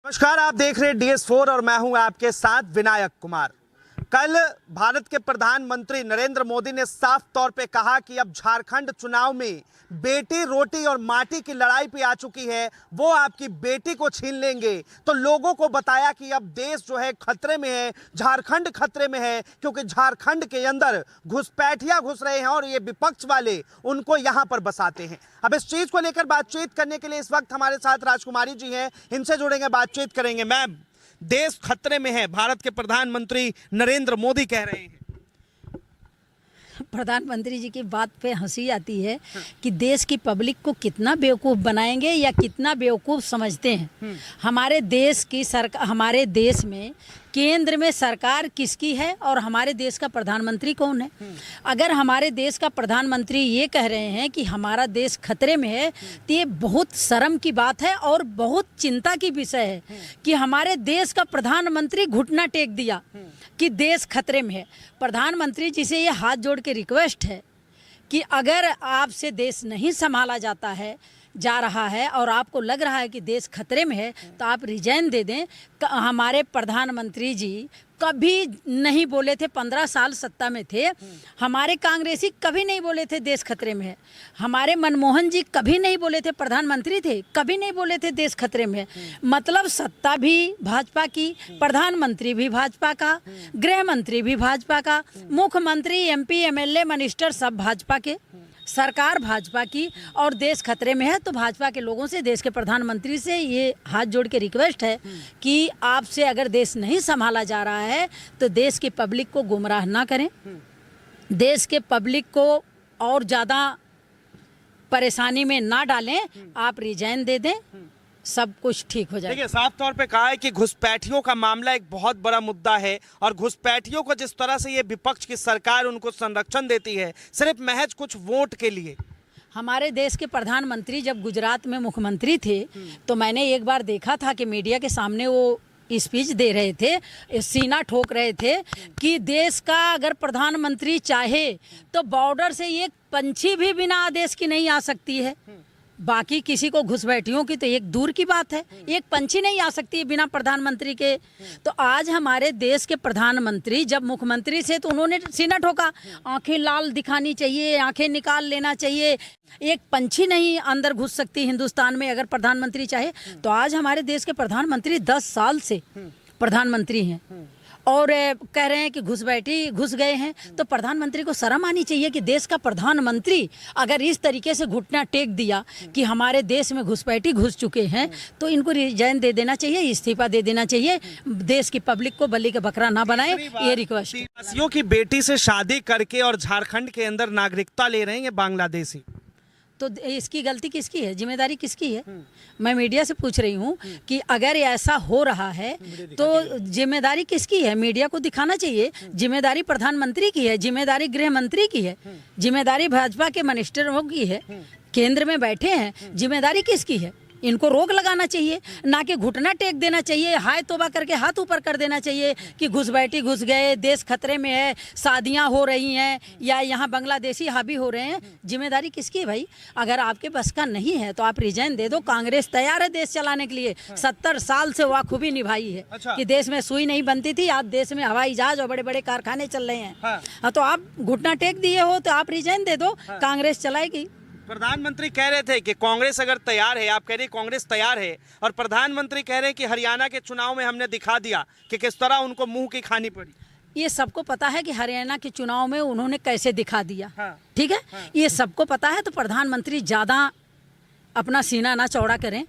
नमस्कार, आप देख रहे हैं DS4 और मैं हूं आपके साथ विनायक कुमार। कल भारत के प्रधानमंत्री नरेंद्र मोदी ने साफ तौर पे कहा कि अब झारखंड चुनाव में बेटी रोटी और माटी की लड़ाई पे आ चुकी है, वो आपकी बेटी को छीन लेंगे। तो लोगों को बताया कि अब देश जो है खतरे में है, झारखंड खतरे में है, क्योंकि झारखंड के अंदर घुसपैठिया घुस रहे हैं और ये विपक्ष वाले उनको यहां पर बसाते हैं। अब इस चीज को लेकर बातचीत करने के लिए इस वक्त हमारे साथ राजकुमारी जी हैं, इनसे जुड़ेंगे, बातचीत करेंगे। मैम, देश खतरे में है, भारत के प्रधानमंत्री नरेंद्र मोदी कह रहे हैं। प्रधानमंत्री जी की बात पे हंसी आती है कि देश की पब्लिक को कितना बेवकूफ़ बनाएंगे या कितना बेवकूफ़ समझते हैं। हमारे देश की सरकार, हमारे देश में केंद्र में सरकार किसकी है और हमारे देश का प्रधानमंत्री कौन है? अगर हमारे देश का प्रधानमंत्री ये कह रहे हैं कि हमारा देश खतरे में है, तो ये बहुत शर्म की बात है और बहुत चिंता की विषय है कि हमारे देश का प्रधानमंत्री घुटना टेक दिया कि देश खतरे में है। प्रधानमंत्री जी से ये हाथ जोड़ के रिक्वेस्ट है कि अगर आपसे देश नहीं संभाला जा रहा है और आपको लग रहा है कि देश खतरे में है, तो आप रिजाइन दे दें। हमारे प्रधानमंत्री जी कभी नहीं बोले थे, 15 साल सत्ता में थे, हमारे कांग्रेसी कभी नहीं बोले थे देश खतरे में है। हमारे मनमोहन जी कभी नहीं बोले थे, प्रधानमंत्री थे, कभी नहीं बोले थे देश खतरे में है। मतलब सत्ता भी भाजपा की, प्रधानमंत्री भी भाजपा का, गृह मंत्री भी भाजपा का, मुख्यमंत्री, MP, MLA, मिनिस्टर सब भाजपा के, सरकार भाजपा की, और देश खतरे में है। तो भाजपा के लोगों से, देश के प्रधानमंत्री से ये हाथ जोड़ के रिक्वेस्ट है कि आपसे अगर देश नहीं संभाला जा रहा है तो देश की पब्लिक को गुमराह ना करें, देश के पब्लिक को और ज़्यादा परेशानी में ना डालें, आप रिजाइन दे दें, सब कुछ ठीक हो जाए। देखिए, साफ तौर पे कहा है कि घुसपैठियों का मामला एक बहुत बड़ा मुद्दा है और घुसपैठियों को जिस तरह से ये विपक्ष की सरकार उनको संरक्षण देती है सिर्फ महज कुछ वोट के लिए। हमारे देश के प्रधानमंत्री जब गुजरात में मुख्यमंत्री थे तो मैंने एक बार देखा था कि मीडिया के सामने वो स्पीच दे रहे थे, सीना ठोक रहे थे कि देश का अगर प्रधानमंत्री चाहे तो बॉर्डर से एक पंछी भी बिना आदेश की नहीं आ सकती है। बाकी किसी को घुसपैठियों की तो एक दूर की बात है, एक पंछी नहीं आ सकती है बिना प्रधानमंत्री के। तो आज हमारे देश के प्रधानमंत्री जब मुख्यमंत्री से तो उन्होंने सीना ठोका, आंखें लाल दिखानी चाहिए, आंखें निकाल लेना चाहिए, एक पंछी नहीं अंदर घुस सकती हिंदुस्तान में अगर प्रधानमंत्री चाहे। तो आज हमारे देश के प्रधानमंत्री 10 साल से प्रधानमंत्री हैं और कह रहे हैं कि घुसपैठी घुस गए हैं। तो प्रधानमंत्री को शर्म आनी चाहिए कि देश का प्रधानमंत्री अगर इस तरीके से घुटना टेक दिया कि हमारे देश में घुसपैठी घुस चुके हैं, तो इनको रिजाइन दे देना चाहिए, इस्तीफा दे देना चाहिए। देश की पब्लिक को बलि का बकरा ना बनाए, ये रिक्वेस्ट। आदिवासियों की बेटी से शादी करके और झारखंड के अंदर नागरिकता ले रहे हैं ये बांग्लादेशी, तो इसकी गलती किसकी है, जिम्मेदारी किसकी है? मैं मीडिया से पूछ रही हूँ कि अगर ऐसा हो रहा है तो जिम्मेदारी किसकी है? मीडिया को दिखाना चाहिए। जिम्मेदारी प्रधानमंत्री की है, जिम्मेदारी गृह मंत्री की है, जिम्मेदारी भाजपा के मिनिस्टरों की है, केंद्र में बैठे हैं, जिम्मेदारी किसकी है? इनको रोक लगाना चाहिए, ना कि घुटना टेक देना चाहिए, हाय तौबा करके हाथ ऊपर कर देना चाहिए कि घुसपैठी घुस गए, देश खतरे में है, शादियां हो रही हैं या यहाँ बांग्लादेशी हावी हो रहे हैं। जिम्मेदारी किसकी है भाई? अगर आपके बस का नहीं है तो आप रिजाइन दे दो। कांग्रेस तैयार है देश चलाने के लिए, 70 साल से वाखूबी निभाई है। कि देश में सुई नहीं बनती थी, आज देश में हवाई जहाज और बड़े बड़े कारखाने चल रहे हैं। तो आप घुटना टेक दिए हो तो आप रिजाइन दे दो, कांग्रेस चलाएगी। प्रधानमंत्री कह रहे थे कि कांग्रेस अगर तैयार है, आप कह रहे कांग्रेस तैयार है, और प्रधानमंत्री कह रहे हैं कि हरियाणा के चुनाव में हमने दिखा दिया कि किस तरह उनको मुंह की खानी पड़ी। ये सबको पता है कि हरियाणा के चुनाव में उन्होंने कैसे दिखा दिया। ठीक है, ये सबको पता है। तो प्रधानमंत्री ज़्यादा अपना सीना ना चौड़ा करें,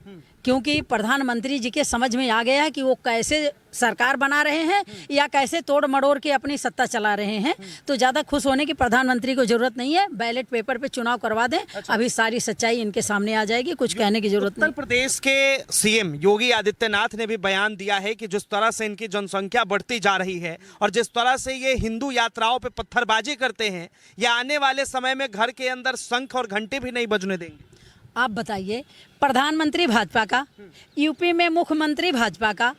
क्योंकि प्रधानमंत्री जी के समझ में आ गया है कि वो कैसे सरकार बना रहे हैं या कैसे तोड़ मड़ोड़ के अपनी सत्ता चला रहे हैं। तो ज़्यादा खुश होने की प्रधानमंत्री को जरूरत नहीं है, बैलेट पेपर पे चुनाव करवा दें। अभी सारी सच्चाई इनके सामने आ जाएगी, कुछ कहने की जरूरत नहीं। उत्तर प्रदेश के CM योगी आदित्यनाथ ने भी बयान दिया है कि जिस तरह से इनकी जनसंख्या बढ़ती जा रही है और जिस तरह से ये हिंदू यात्राओं पे पत्थरबाजी करते हैं, ये आने वाले समय में घर के अंदर शंख और घंटे भी नहीं बजने देंगे। आप बताइए, प्रधानमंत्री भाजपा का, यूपी में मुख्यमंत्री भाजपा का,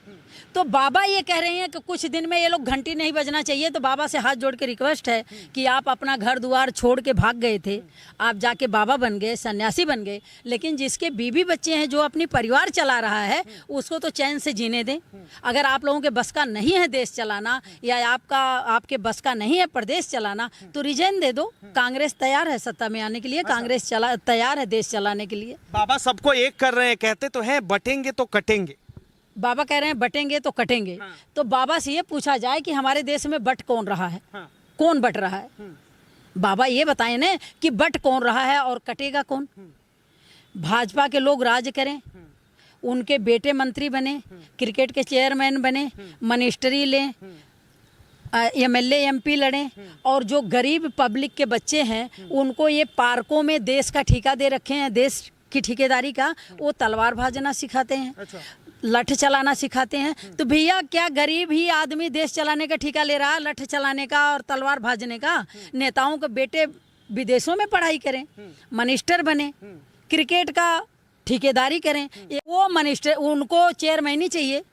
तो बाबा ये कह रहे हैं कि कुछ दिन में ये लोग घंटी नहीं बजना चाहिए। तो बाबा से हाथ जोड़ के रिक्वेस्ट है कि आप अपना घर द्वार छोड़ के भाग गए थे, आप जाके बाबा बन गए, सन्यासी बन गए, लेकिन जिसके बीवी बच्चे हैं, जो अपनी परिवार चला रहा है, उसको तो चैन से जीने दें। अगर आप लोगों के बस का नहीं है देश चलाना, या आपके बस का नहीं है प्रदेश चलाना, तो रिजाइन दे दो। कांग्रेस तैयार है सत्ता में आने के लिए, कांग्रेस तैयार है देश चलाने के लिए। बाबा सबको एक कर रहे हैं, कहते तो हैं बटेंगे तो कटेंगे। बाबा कह रहे हैं बटेंगे तो कटेंगे। हाँ। तो बाबा से ये पूछा जाए कि हमारे देश में बट कौन रहा है? हाँ। कौन बट रहा है? बाबा ये बताएं ना कि बट कौन रहा है और कटेगा कौन? भाजपा के लोग राज करें, उनके बेटे मंत्री बने, क्रिकेट के चेयरमैन बने, मिनिस्ट्री लें, एमएलए एमपी लड़ें, और जो गरीब पब्लिक के बच्चे हैं उनको ये पार्कों में देश का ठेका दे रखे हैं, देश की ठेकेदारी का, वो तलवार भाजना सिखाते हैं। अच्छा। लठ चलाना सिखाते हैं। तो भैया क्या गरीब ही आदमी देश चलाने का ठेका ले रहा है, लठ चलाने का और तलवार भाजने का? नेताओं के बेटे विदेशों में पढ़ाई करें, मिनिस्टर बने, क्रिकेट का ठेकेदारी करें, वो मिनिस्टर, उनको चेयरमैन ही चाहिए।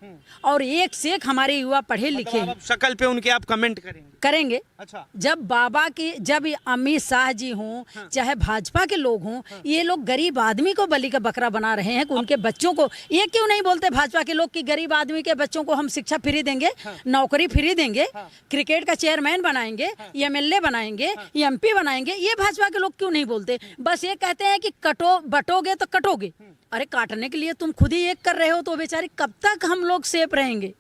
और एक से एक हमारे युवा पढ़े लिखे हैं। शक्ल पे उनके आप कमेंट करेंगे। अच्छा। जब अमित शाह जी हों, चाहे भाजपा के लोग हों, ये लोग गरीब आदमी को बलि का बकरा बना रहे हैं कि उनके बच्चों को, ये क्यों नहीं बोलते भाजपा के लोग कि गरीब आदमी के बच्चों को हम शिक्षा फ्री देंगे, नौकरी फ्री देंगे, क्रिकेट का चेयरमैन बनाएंगे, एमएलए बनाएंगे, एमपी बनाएंगे? ये भाजपा के लोग क्यों नहीं बोलते? बस ये कहते हैं कि बटोगे तो कटोगे। अरे काटने के लिए तुम खुद ही एक कर रहे हो, तो बेचारे कब तक हम लोग सेफ रहेंगे?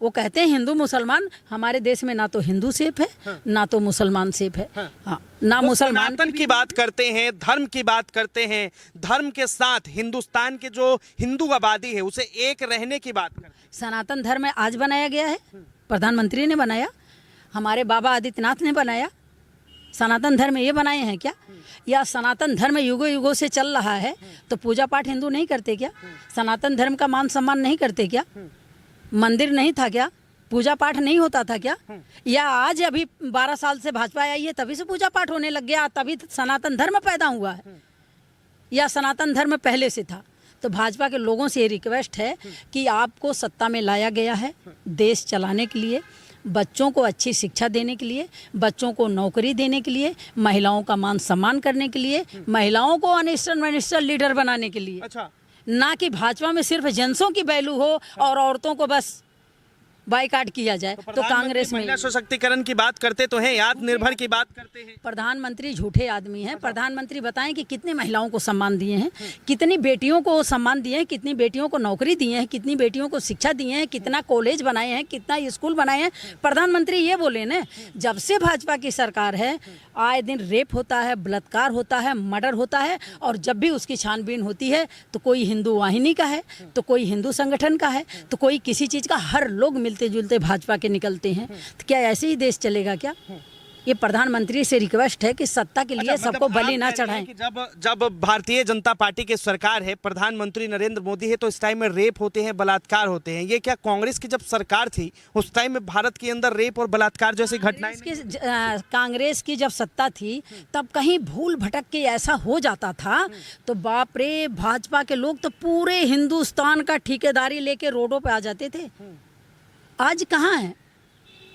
वो कहते हैं हिंदू मुसलमान, हमारे देश में ना तो हिंदू सेफ है, ना तो मुसलमान सेफ है। हाँ, ना मुसलमान सनातन की बात करते हैं, धर्म की बात करते हैं, धर्म के साथ हिंदुस्तान के जो हिंदू आबादी है उसे एक रहने की बात करते हैं। सनातन धर्म आज बनाया गया है, प्रधानमंत्री ने बनाया, हमारे बाबा आदित्यनाथ ने बनाया। सनातन धर्म ये बनाए हैं क्या? या सनातन धर्म युगों युगों से चल रहा है, तो पूजा पाठ हिंदू नहीं करते क्या? सनातन धर्म का मान सम्मान नहीं करते क्या? मंदिर नहीं था क्या? पूजा पाठ नहीं होता था क्या? या आज अभी 12 साल से भाजपा आई है तभी से पूजा पाठ होने लग गया, तभी सनातन धर्म पैदा हुआ है? या सनातन धर्म पहले से था? तो भाजपा के लोगों से ये रिक्वेस्ट है कि आपको सत्ता में लाया गया है देश चलाने के लिए, बच्चों को अच्छी शिक्षा देने के लिए, बच्चों को नौकरी देने के लिए, महिलाओं का मान सम्मान करने के लिए, महिलाओं को मिनिस्टर लीडर बनाने के लिए। अच्छा। ना कि भाजपा में सिर्फ जेंट्सों की वैल्यू हो और औरतों को बस बाइकाट किया जाए। तो कांग्रेस में महिला सशक्तिकरण की बात करते तो हैं, आत्मनिर्भर की बात करते हैं। प्रधानमंत्री झूठे आदमी हैं। प्रधानमंत्री बताएं कि कितनी महिलाओं को सम्मान दिए हैं, कितनी बेटियों को सम्मान दिए हैं, कितनी बेटियों को नौकरी दी है, कितनी बेटियों को शिक्षा दी है, कितना कॉलेज बनाए हैं, कितना स्कूल बनाए हैं। प्रधानमंत्री ये बोले ना, जब से भाजपा की सरकार है आए दिन रेप होता है, बलात्कार होता है, मर्डर होता है, और जब भी उसकी छानबीन होती है तो कोई हिंदू वाहिनी का है, तो कोई हिंदू संगठन का है, तो कोई किसी चीज़ का, हर लोग मिलते जुलते भाजपा के निकलते हैं। तो क्या ऐसे ही देश चलेगा क्या? ये प्रधानमंत्री से रिक्वेस्ट है कि सत्ता के लिए सबको बलि ना चढ़ाएं। जब भारतीय जनता पार्टी की सरकार है, प्रधानमंत्री नरेंद्र मोदी है, तो इस टाइम में रेप होते हैं, बलात्कार होते हैं। ये क्या कांग्रेस की जब सरकार थी उस टाइम में भारत के अंदर रेप और बलात्कार जैसी घटनाएं? कांग्रेस की जब सत्ता थी तब कहीं भूल भटक के ऐसा हो जाता था तो बाप रे, भाजपा के लोग तो पूरे हिंदुस्तान का ठेकेदारी लेके रोडों पे आ जाते थे। आज कहाँ है?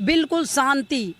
बिल्कुल शांति,